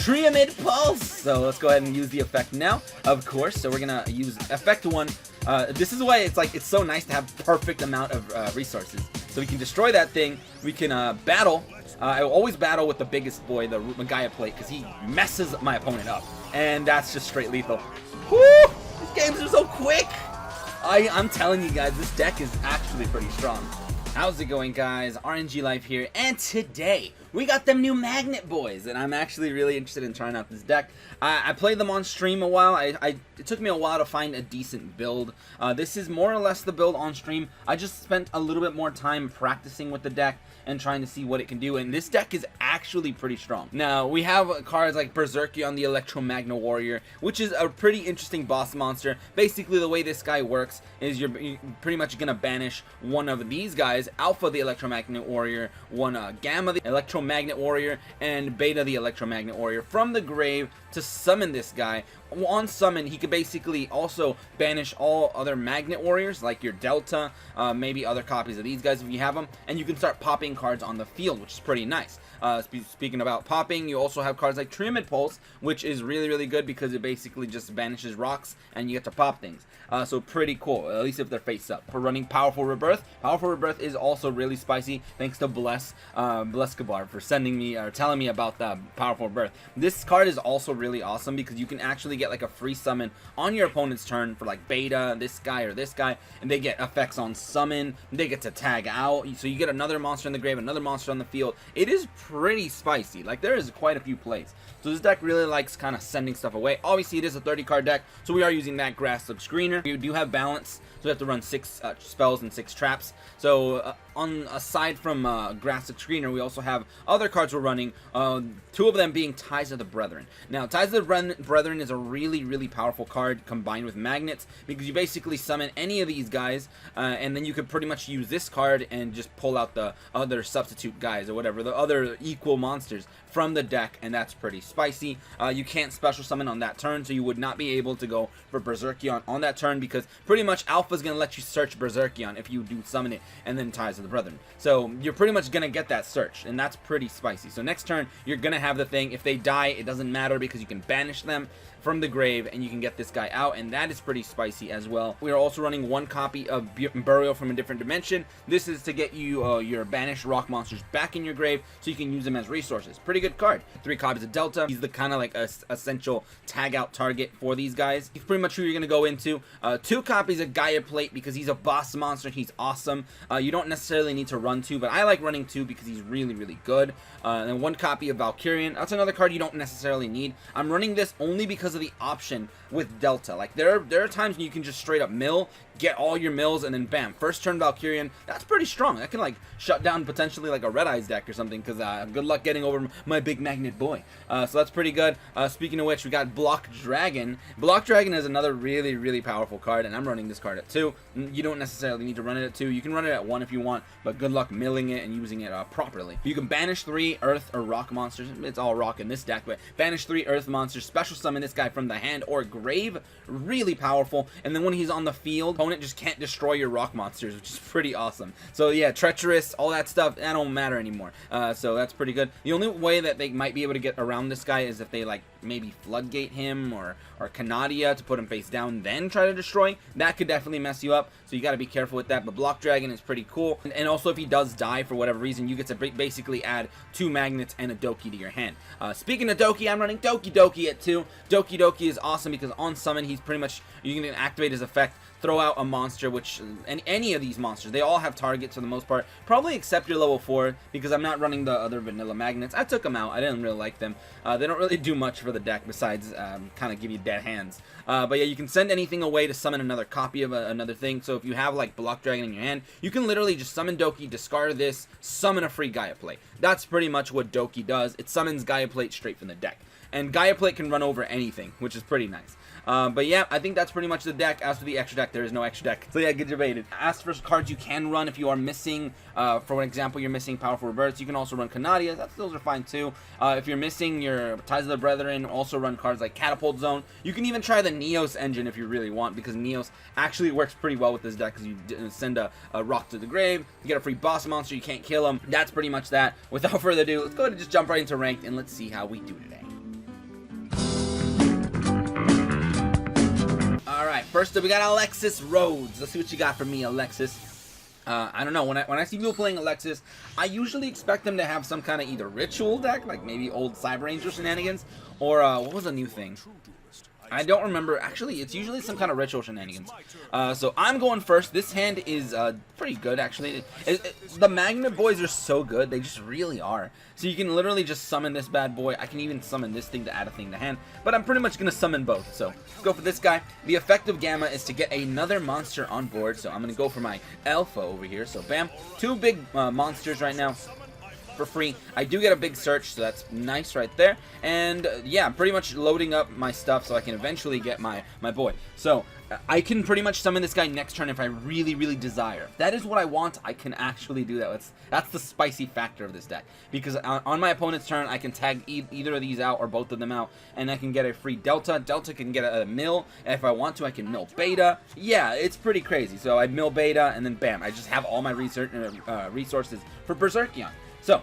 Triamid Pulse. So let's go ahead and use the effect now, of course. So we're gonna use effect 1. This is why it's so nice to have perfect amount of resources. So we can destroy that thing. We can battle. I always battle with the biggest boy, the Gaia Plate, because he messes my opponent up, and that's just straight lethal. Woo! These games are so quick. I'm telling you guys, this deck is actually pretty strong. How's it going, guys? aRenG Life here, and today we got them new magnet boys, and I'm actually really interested in trying out this deck. I played them on stream a while. It took me a while to find a decent build. This is more or less the build on stream. I just spent a little bit more time practicing with the deck and trying to see what it can do, and this deck is actually pretty strong. Now, we have cards like Berserkion, the Electromagnet Warrior, which is a pretty interesting boss monster. Basically, the way this guy works is you're pretty much gonna banish one of these guys, Alpha the Electromagnet Warrior, Gamma the Electromagnet Warrior, and Beta the Electromagnet Warrior from the grave to summon this guy. On summon, he could basically also banish all other Magnet Warriors, like your Delta, maybe other copies of these guys if you have them, and you can start popping cards on the field, which is pretty nice. Speaking about popping, you also have cards like Triamid Pulse, which is really, really good because it basically just banishes rocks and you get to pop things. So pretty cool, at least if they're face up. For running Powerful Rebirth, Powerful Rebirth is also really spicy, thanks to Blescabar for sending me or telling me about the Powerful Rebirth. This card is also really awesome because you can actually get like a free summon on your opponent's turn for like Beta, this guy, and they get effects on summon. They get to tag out, so you get another monster in the grave, another monster on the field. It is pretty spicy. Like, there is quite a few plays. So this deck really likes kind of sending stuff away. Obviously, it is a 30-card deck, so we are using that Grasp Screener. You do have balance, so we have to run 6 spells and 6 traps. So aside from Grasp Screener, we also have other cards we're running, 2 of them being Ties of the Brethren. Now, Ties of the Brethren is a really, really powerful card combined with magnets, because you basically summon any of these guys, and then you could pretty much use this card and just pull out the other substitute guys or whatever, the other equal monsters from the deck, and that's pretty spicy. You can't special summon on that turn, so you would not be able to go for Berserkion on that turn, because pretty much Alpha's going to let you search Berserkion if you do summon it and then Ties of the Brethren. So you're pretty much going to get that search, and that's pretty spicy. So next turn, you're going to have the thing. If they die, it doesn't matter because you can banish them from the grave and you can get this guy out, and that is pretty spicy as well. We are also running 1 copy of Burial from a Different Dimension. This is to get you your banished rock monsters back in your grave so you can use them as resources. Pretty good card. 3 copies of Delta. He's the kind of like essential tag out target for these guys. He's pretty much who you're going to go into. 2 copies of Gaia Plate because he's a boss monster. He's awesome. You don't necessarily need to run 2, but I like running 2 because he's really, really good. And then 1 copy of Valkyrian. That's another card you don't necessarily need. I'm running this only because of the option with Delta. Like, there are times when you can just straight up mill, get all your mills, and then bam, first turn Valkyrian. That's pretty strong. That can like shut down potentially like a Red Eyes deck or something, because good luck getting over my big magnet boy. So that's pretty good. Speaking of which, we got Block Dragon. Block Dragon is another really, really powerful card, and I'm running this card at 2. You don't necessarily need to run it at 2. You can run it at 1 if you want, but good luck milling it and using it properly. You can banish 3 earth or rock monsters. It's all rock in this deck, but banish 3 earth monsters, special summon this guy from the hand or grave. Really powerful. And then when he's on the field, opponent just can't destroy your rock monsters, which is pretty awesome. So yeah, treacherous, all that stuff, that don't matter anymore. So that's pretty good. The only way that they might be able to get around this guy is if they like maybe floodgate him or Canadia to put him face down, then try to destroy. That could definitely mess you up, so you got to be careful with that. But Block Dragon is pretty cool, and also if he does die for whatever reason, you get to basically add 2 magnets and a Doki to your hand. Speaking of Doki, I'm running Doki at 2. Doki is awesome because on summon, he's pretty much, you can activate his effect, throw out a monster, which any of these monsters, they all have targets for the most part, probably except your level 4, because I'm not running the other vanilla magnets. I took them out. I didn't really like them. They don't really do much for the deck besides kind of give you dead hands. But yeah, you can send anything away to summon another copy of another thing. So if you have like Block Dragon in your hand, you can literally just summon Doki, discard this, summon a free Gaia Plate. That's pretty much what Doki does. It summons Gaia Plate straight from the deck. And Gaia Plate can run over anything, which is pretty nice. But yeah, I think that's pretty much the deck. As for the extra deck, there is no extra deck. So yeah, get debated. As for cards you can run if you are missing, for example, you're missing Powerful Rebirths, you can also run Canadia. Those are fine too. If you're missing your Ties of the Brethren, also run cards like Catapult Zone. You can even try the Neos engine if you really want, because Neos actually works pretty well with this deck, because you send a rock to the grave, you get a free boss monster, you can't kill him. That's pretty much that. Without further ado, let's go ahead and just jump right into ranked, and let's see how we do today. Alright, first up we got Alexis Rhodes. Let's see what you got for me, Alexis. I don't know, when I see people playing Alexis, I usually expect them to have some kind of either ritual deck, like maybe old CyberAngel shenanigans, or what was a new thing? I don't remember. Actually, it's usually some kind of ritual shenanigans. So I'm going first. This hand is pretty good, actually. The Magnet boys are so good. They just really are. So you can literally just summon this bad boy. I can even summon this thing to add a thing to hand. But I'm pretty much going to summon both. So let's go for this guy. The effect of Gamma is to get another monster on board. So I'm going to go for my Alpha over here. So bam. 2 big monsters right now for free. I do get a big search, so that's nice right there. And yeah, I'm pretty much loading up my stuff so I can eventually get my boy. So I can pretty much summon this guy next turn if I really desire. If that is what I want, I can actually do that. That's the spicy factor of this deck, because on my opponent's turn I can tag either of these out or both of them out, and I can get a free Delta. Delta can get a mill, and if I want to I can mill Beta. Yeah, it's pretty crazy. So I mill Beta, and then bam, I just have all my resources for Berserkion. So,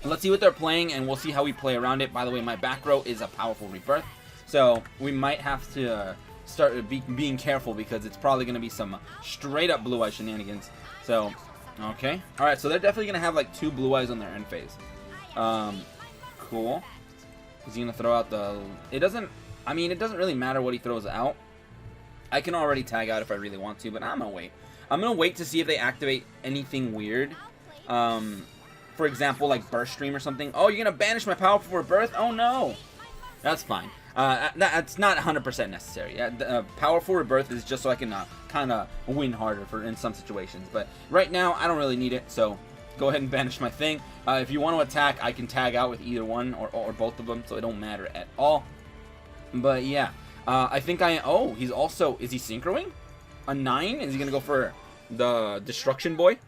let's see what they're playing, and we'll see how we play around it. By the way, my back row is a powerful Rebirth, so we might have to start being careful, because it's probably going to be some straight-up Blue Eye shenanigans. So, okay. Alright, so they're definitely going to have, like, 2 Blue Eyes on their end phase. Cool. Is he going to throw out the... It doesn't really matter what he throws out. I can already tag out if I really want to, but I'm going to wait. I'm going to wait to see if they activate anything weird. For example, like Burst Stream or something. Oh, you're going to banish my powerful Rebirth? Oh, no. That's fine. That's not 100% necessary. Powerful Rebirth is just so I can kind of win harder in some situations. But right now, I don't really need it, so go ahead and banish my thing. If you want to attack, I can tag out with either one or both of them, so it don't matter at all. But yeah, I think oh, he's also... Is he synchroing? A 9? Is he going to go for the Destruction Boy?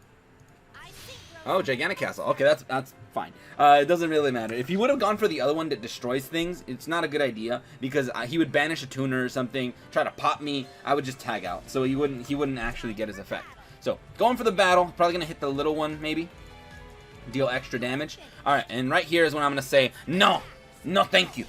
Oh, Gigantic Castle. Okay, that's fine. It doesn't really matter. If he would have gone for the other one that destroys things, it's not a good idea, because he would banish a tuner or something, try to pop me. I would just tag out, so he wouldn't actually get his effect. So going for the battle, probably gonna hit the little one maybe, deal extra damage. All right, and right here is when I'm gonna say no, thank you.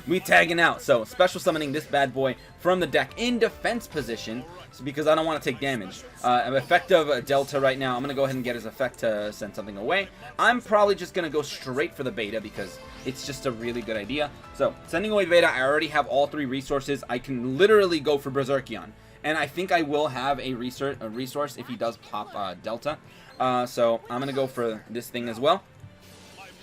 We tagging out. So special summoning this bad boy from the deck in defense position, because I don't want to take damage. Effect of Delta right now. I'm going to go ahead and get his effect to send something away. I'm probably just going to go straight for the Beta, because it's just a really good idea. So sending away Beta, I already have all 3 resources. I can literally go for Berserkion. And I think I will have a resource if he does pop Delta. So I'm going to go for this thing as well.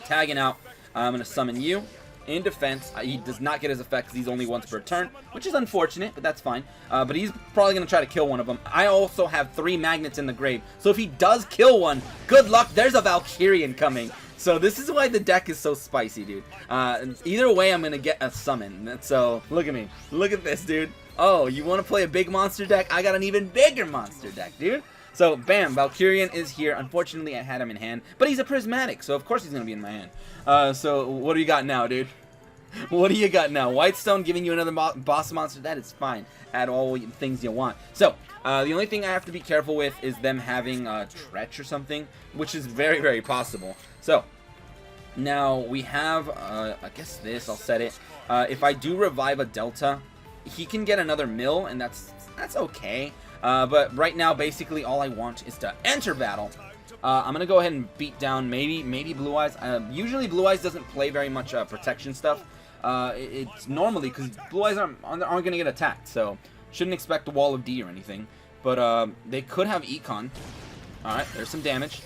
Tagging out. I'm going to summon you. In defense, he does not get his effect because he's only once per turn, which is unfortunate, but that's fine. But he's probably going to try to kill one of them. I also have 3 magnets in the grave, so if he does kill one, good luck, there's a Valkyrian coming. So this is why the deck is so spicy, dude. Either way, I'm going to get a summon. So look at me. Look at this, dude. Oh, you want to play a big monster deck? I got an even bigger monster deck, dude. So, bam, Valkyrian is here. Unfortunately, I had him in hand, but he's a prismatic, so of course he's going to be in my hand. So, what do you got now, dude? What do you got now? Whitestone giving you another boss monster? That is fine. Add all things you want. So, the only thing I have to be careful with is them having Tretch or something, which is very possible. So, now we have, I guess this, I'll set it. If I do revive a Delta, he can get another mill, and that's okay. But right now, basically, all I want is to enter battle. I'm going to go ahead and beat down maybe Blue Eyes. Usually, Blue Eyes doesn't play very much protection stuff. It's normally, because Blue Eyes aren't going to get attacked, so shouldn't expect the Wall of D or anything. But they could have Econ. Alright, there's some damage.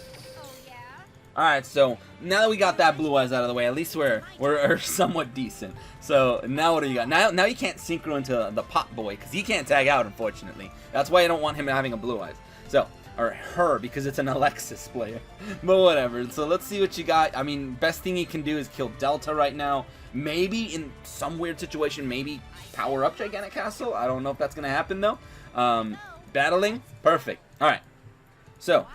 Alright, so now that we got that Blue Eyes out of the way, at least we're somewhat decent. So now what do you got? Now you can't synchro into the Pop Boy, because he can't tag out, unfortunately. That's why I don't want him having a Blue Eyes. So, or her, because it's an Alexis player. But whatever. So let's see what you got. I mean, best thing he can do is kill Delta right now. Maybe in some weird situation, maybe power up Gigantic Castle. I don't know if that's going to happen, though. Battling. Perfect. Alright. So,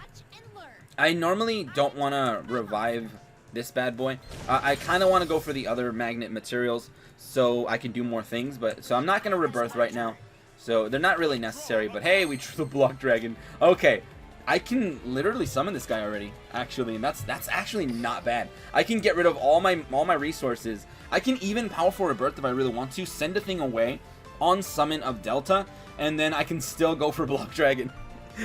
I normally don't want to revive this bad boy. I kind of want to go for the other magnet materials so I can do more things. So I'm not going to rebirth right now. So they're not really necessary. But hey, we drew the Block Dragon. Okay. I can literally summon this guy already, actually, and that's actually not bad. I can get rid of all my resources. I can even powerful rebirth if I really want to. Send a thing away. on summon of Delta, and then I can still go for Block Dragon.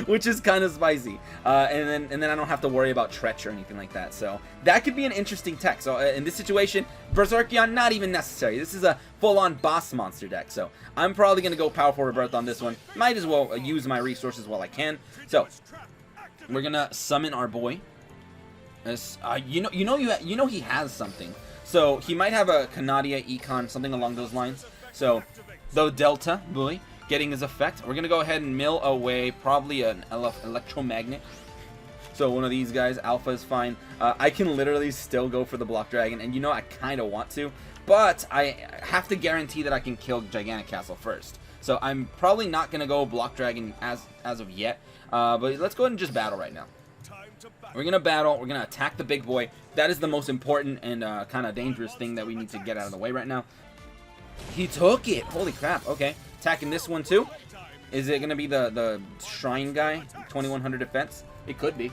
Which is kind of spicy, and then I don't have to worry about Tretch or anything like that. So that could be an interesting tech. So in this situation, Berserkion not even necessary. This is a full-on boss monster deck. So I'm probably gonna go Powerful Rebirth on this one. Might as well use my resources while I can. So we're gonna summon our boy. This, you know he has something. So he might have a Canadia, Econ, something along those lines. So the Delta boy. Getting his effect. We're going to go ahead and mill away probably an Electromagnet. So one of these guys, Alpha is fine. I can literally still go for the Block Dragon, and you know I kind of want to, but I have to guarantee that I can kill Gigantic Castle first. So I'm probably not going to go Block Dragon as of yet, but let's go ahead and just battle right now. We're going to battle. We're going to attack the big boy. That is the most important and kind of dangerous thing that we need to get out of the way right now. He took it. Holy crap. Okay. Attacking this one too. Is it going to be the Shrine guy? 2100 defense? It could be.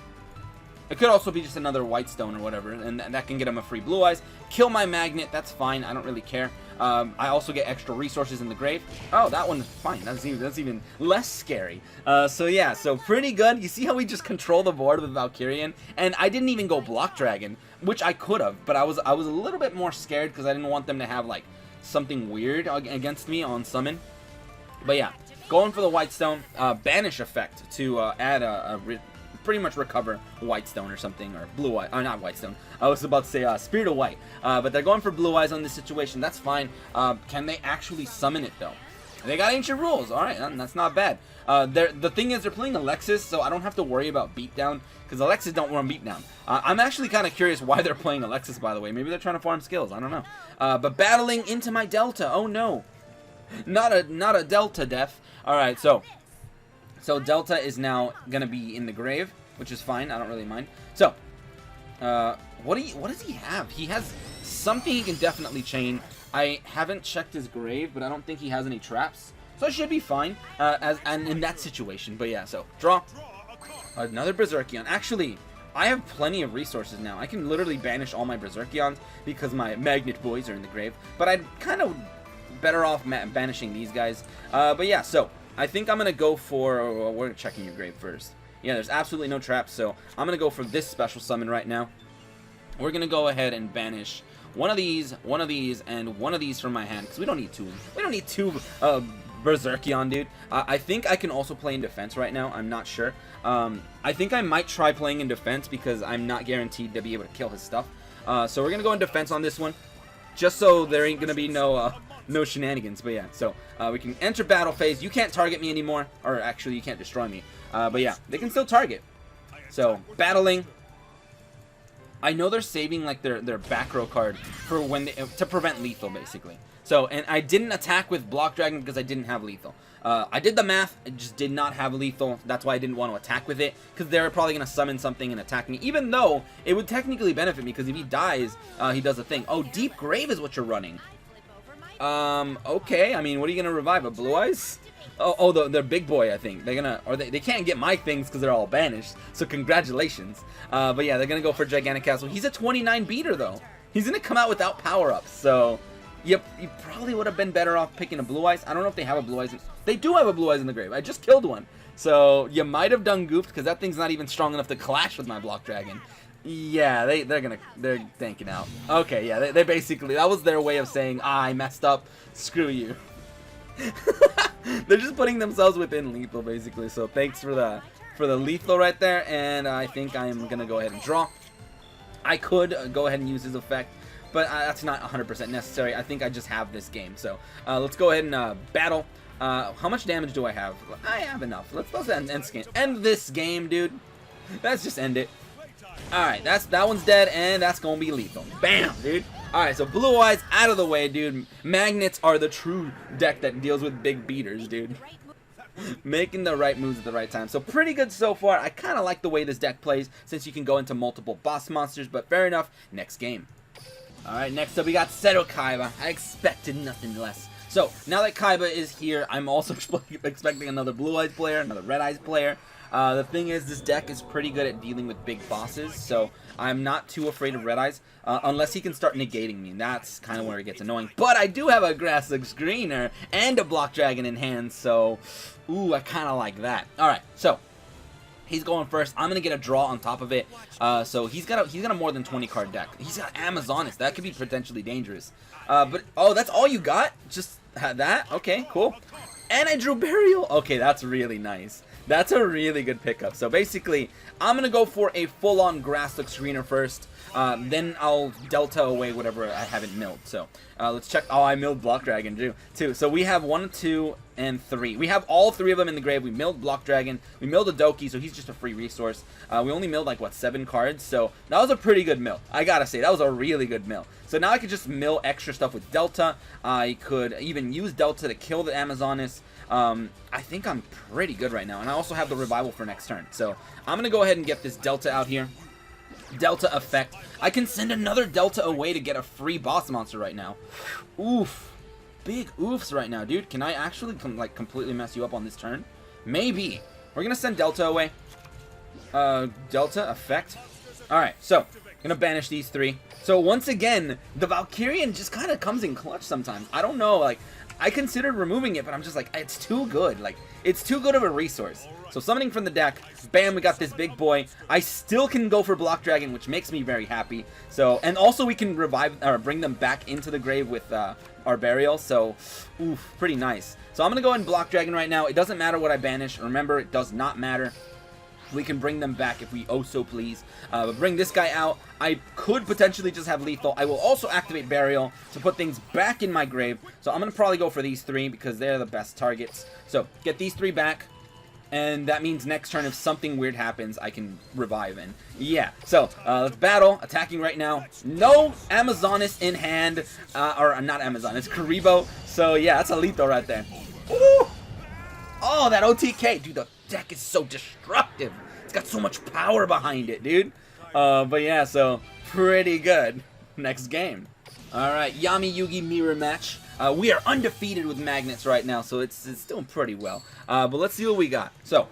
It could also be just another White Stone or whatever, and that can get him a free Blue Eyes. Kill my Magnet. That's fine. I don't really care. I also get extra resources in the grave. Oh, that one's fine. That's even less scary. So yeah, so pretty good. You see how we just control the board with Valkyrian? And I didn't even go Block Dragon, which I could have, but I was a little bit more scared because I didn't want them to have like something weird against me on summon. But yeah, going for the White Stone, banish effect to add pretty much recover White Stone or something, or Blue Eye, not White Stone. I was about to say Spirit of White, but they're going for Blue Eyes on this situation. That's fine. Can they actually summon it though? They got Ancient Rules. All right, that's not bad. The thing is, they're playing Alexis, so I don't have to worry about beatdown because Alexis don't run beatdown. I'm actually kind of curious why they're playing Alexis. By the way, maybe they're trying to farm skills. I don't know. But battling into my Delta. Oh no. Not a Delta death. Alright, so Delta is now gonna be in the grave, which is fine, I don't really mind. So what does he have? He has something he can definitely chain. I haven't checked his grave, but I don't think he has any traps. So it should be fine and in that situation. But yeah, so draw. Another Berserkion. Actually, I have plenty of resources now. I can literally banish all my Berserkions because my Magnet boys are in the grave. But I'd kind of better off banishing these guys. But yeah, so I think I'm gonna go for we're checking your grave first. Yeah, there's absolutely no traps, so I'm gonna go for this special summon right now. We're gonna go ahead and banish one of these, and one of these from my hand because we don't need two. We don't need two Berserkion, dude. I think I can also play in defense right now. I'm not sure. I think I might try playing in defense because I'm not guaranteed to be able to kill his stuff. So we're gonna go in defense on this one, just so there ain't gonna be no shenanigans. But yeah, so we can enter battle phase. You can't target me anymore, or actually you can't destroy me, but yeah, they can still target. So battling. I know they're saving like their back row card for when to prevent lethal basically. So, and I didn't attack with Block Dragon because I didn't have lethal. I did the math, I just did not have lethal. That's why I didn't want to attack with it, because they're probably going to summon something and attack me, even though it would technically benefit me, because if he dies, he does a thing. Oh, Deep Grave is what you're running. Okay, I mean, what are you going to revive? A Blue Eyes? Oh, they're Big Boy, I think. They're going to, or they can't get my things because they're all banished, so congratulations. But yeah, they're going to go for Gigantic Castle. He's a 29 beater, though. He's going to come out without power-ups, so... Yep, you probably would have been better off picking a Blue Eyes. I don't know if they have a Blue Eyes. They do have a Blue Eyes in the grave. I just killed one. So you might have done goofed because that thing's not even strong enough to clash with my Block Dragon. Yeah, they're tanking out. Okay, yeah, they basically, that was their way of saying, I messed up. Screw you. They're just putting themselves within lethal basically. So thanks for the lethal right there, and I think I'm gonna go ahead and draw. I could go ahead and use his effect, but that's not 100% necessary. I think I just have this game. So let's go ahead and battle. How much damage do I have? I have enough. Let's end this game, dude. Let's just end it. Alright, that one's dead, and that's gonna be lethal. Bam, dude. Alright, so Blue Eyes out of the way, dude. Magnets are the true deck that deals with big beaters, dude. Making the right moves at the right time. So pretty good so far. I kind of like the way this deck plays, since you can go into multiple boss monsters, but fair enough. Next game. Alright, next up we got Seto Kaiba. I expected nothing less. So, now that Kaiba is here, I'm also expecting another Blue Eyes player, another Red Eyes player. The thing is, this deck is pretty good at dealing with big bosses, so I'm not too afraid of Red Eyes, unless he can start negating me. That's kind of where it gets annoying. But I do have a Grasslook Screener and a Block Dragon in hand, so ooh, I kind of like that. Alright, so he's going first. I'm gonna get a draw on top of it. So he's got a more than 20 card deck. He's got Amazonas. That could be potentially dangerous. But oh, that's all you got? Just that? Okay, cool. And I drew Burial. Okay, that's really nice. That's a really good pickup. So basically, I'm gonna go for a full-on Grasslook Screener first. Then I'll Delta away whatever I haven't milled. So let's check. Oh, I milled Block Dragon too. So we have 1, 2, and 3. We have all 3 of them in the grave. We milled Block Dragon. We milled a Doki, so he's just a free resource. We only milled like what, 7 cards. So that was a pretty good mill. I gotta say, that was a really good mill. So now I could just mill extra stuff with Delta. I could even use Delta to kill the Amazonas. I think I'm pretty good right now. And I also have the Revival for next turn. So I'm going to go ahead and get this Delta out here. Delta effect. I can send another Delta away to get a free boss monster right now. Oof. Big oofs right now, dude. Can I actually completely mess you up on this turn? Maybe. We're going to send Delta away. Delta effect. Alright, so going to banish these 3. So once again, the Valkyrian just kind of comes in clutch sometimes. I don't know, like, I considered removing it, but I'm just like, it's too good. Like, it's too good of a resource. So summoning from the deck, bam, we got this big boy. I still can go for Block Dragon, which makes me very happy. So, and also we can revive, or bring them back into the grave with our Burial. So, oof, pretty nice. So I'm going to go ahead and Block Dragon right now. It doesn't matter what I banish. Remember, it does not matter. We can bring them back if we oh so please. But bring this guy out. I could potentially just have lethal. I will also activate Burial to put things back in my grave. So I'm going to probably go for these 3 because they're the best targets. So get these 3 back. And that means next turn, if something weird happens, I can revive in. Yeah, so let's battle. Attacking right now. No Amazonas in hand. Or not Amazonas, Kaiba. So yeah, that's a lethal right there. Ooh! Oh, that OTK. Dude, the deck is so destructive. It's got so much power behind it, dude. But yeah, so pretty good. Next game. Alright, Yami Yugi mirror match. We are undefeated with magnets right now, so it's doing pretty well. But let's see what we got. So,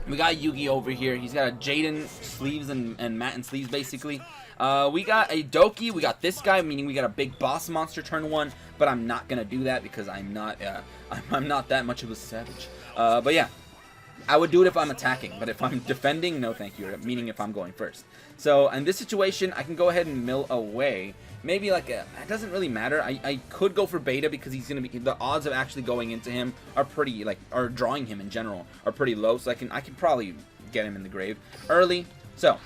we got Yugi over here. He's got a Jaden sleeves and Matin sleeves, basically. We got a Doki. We got this guy, meaning we got a big boss monster turn 1. But I'm not gonna do that because I'm not that much of a savage. But yeah. I would do it if I'm attacking, but if I'm defending, no thank you, meaning if I'm going first. So, in this situation, I can go ahead and mill away. Maybe like it doesn't really matter. I could go for Beta because he's going to be, the odds of actually going into him are pretty, or drawing him in general, are pretty low. So I can probably get him in the grave early. So,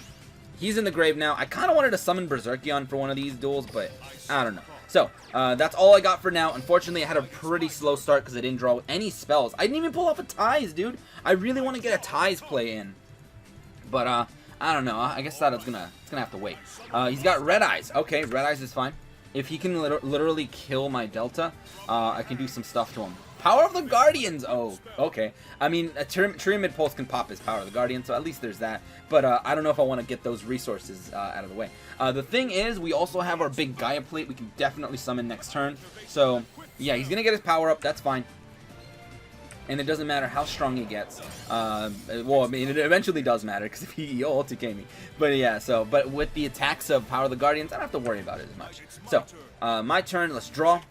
he's in the grave now. I kind of wanted to summon Berserkion for one of these duels, but I don't know. So, that's all I got for now. Unfortunately, I had a pretty slow start because I didn't draw any spells. I didn't even pull off a Ties, dude. I really want to get a Ties play in. But, I don't know. I guess that it's gonna have to wait. He's got Red Eyes. Okay, Red Eyes is fine. If he can literally kill my Delta, I can do some stuff to him. Power of the Guardians! Oh, okay. I mean, a Tyranid Pulse can pop his Power of the Guardians, so at least there's that. But I don't know if I want to get those resources out of the way. The thing is, we also have our big Gaia Plate we can definitely summon next turn. So, yeah, he's going to get his power up. That's fine. And it doesn't matter how strong he gets. Well, I mean, it eventually does matter, because if he OTK me. But yeah, so, but with the attacks of Power of the Guardians, I don't have to worry about it as much. So, my turn. Let's draw.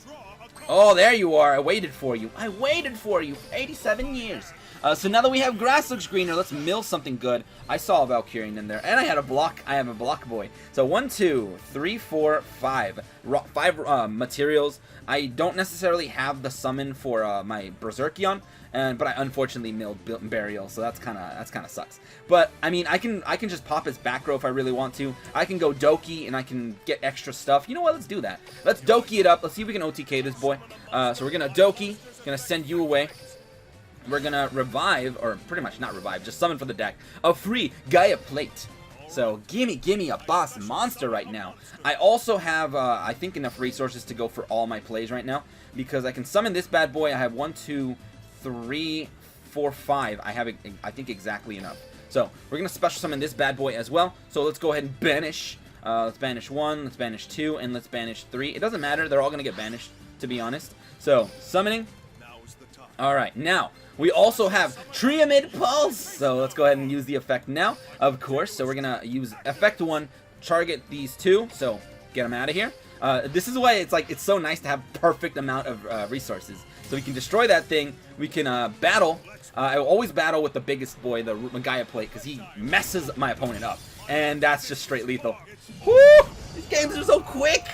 Oh, there you are. I waited for you. I waited for you. 87 years. So now that we have Grasslook Screener, let's mill something good. I saw a Valkyrian in there, and I had a block. I have a block boy. So 1, 2, 3, 4, 5. 5 materials. I don't necessarily have the summon for my Berserkion, but I unfortunately milled Burial, so that's kind of sucks. But I mean, I can just pop his back row if I really want to. I can go Doki and I can get extra stuff. You know what? Let's do that. Let's Doki it up. Let's see if we can OTK this boy. So we're gonna Doki. Gonna send you away. We're gonna revive, or pretty much not revive, just summon for the deck a free Gaia Plate. So gimme a boss monster right now. I also have, I think, enough resources to go for all my plays right now, because I can summon this bad boy. I have 1, 2, 3, 4, 5. I have, I think, exactly enough. So we're gonna special summon this bad boy as well. So let's go ahead and banish. Let's banish 1, let's banish 2, and let's banish 3. It doesn't matter. They're all gonna get banished, to be honest. So summoning. Alright, now, we also have Triamid Pulse! So let's go ahead and use the effect now, of course. So we're gonna use effect 1, target these two, so get them out of here. This is why it's so nice to have perfect amount of resources. So we can destroy that thing, we can battle. I always battle with the biggest boy, the Magaya plate, because he messes my opponent up. And that's just straight lethal. Woo! These games are so quick!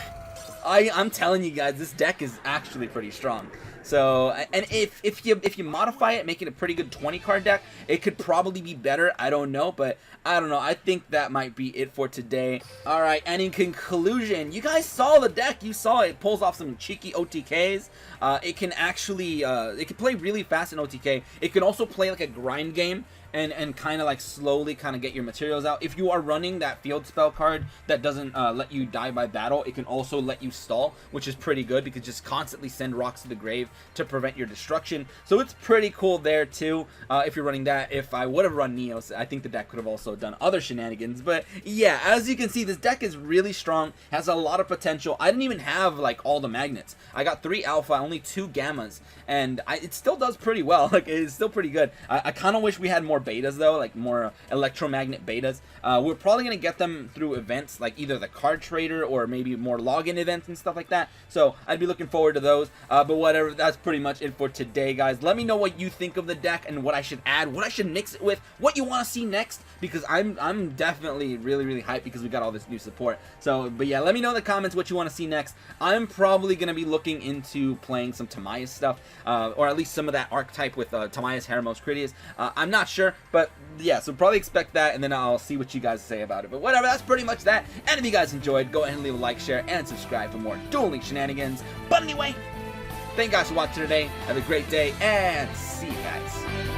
I'm telling you guys, this deck is actually pretty strong. So, and if you modify it, make it a pretty good 20-card deck, it could probably be better. I don't know, but I don't know. I think that might be it for today. Alright, and in conclusion, you guys saw the deck. You saw it pulls off some cheeky OTKs. It can actually, it can play really fast in OTK. It can also play like a grind game. And kind of like slowly kind of get your materials out. If you are running that field spell card that doesn't let you die by battle, it can also let you stall, which is pretty good because just constantly send rocks to the grave to prevent your destruction. So it's pretty cool there too. If you're running that, if I would have run Neos, I think the deck could have also done other shenanigans. But yeah, as you can see, this deck is really strong, has a lot of potential. I didn't even have like all the magnets. I got 3 alpha, only 2 gammas, and it still does pretty well. Like it's still pretty good. I kind of wish we had more betas though, like more Electromagnet betas. We're probably gonna get them through events like either the card trader or maybe more login events and stuff like that. So I'd be looking forward to those. But whatever, that's pretty much it for today, guys. Let me know what you think of the deck and what I should add, what I should mix it with, what you want to see next, because I'm definitely really hyped because we got all this new support. So, but yeah, let me know in the comments what you want to see next. I'm probably gonna be looking into playing some Tamiya's stuff, or at least some of that archetype with Tamiya's Heramos Critias. I'm not sure, but yeah, so probably expect that, and then I'll see what you guys say about it. But whatever, that's pretty much that. And if you guys enjoyed, go ahead and leave a like, share, and subscribe for more Duel Links shenanigans. But anyway, thank you guys for watching today. Have a great day, and see you guys.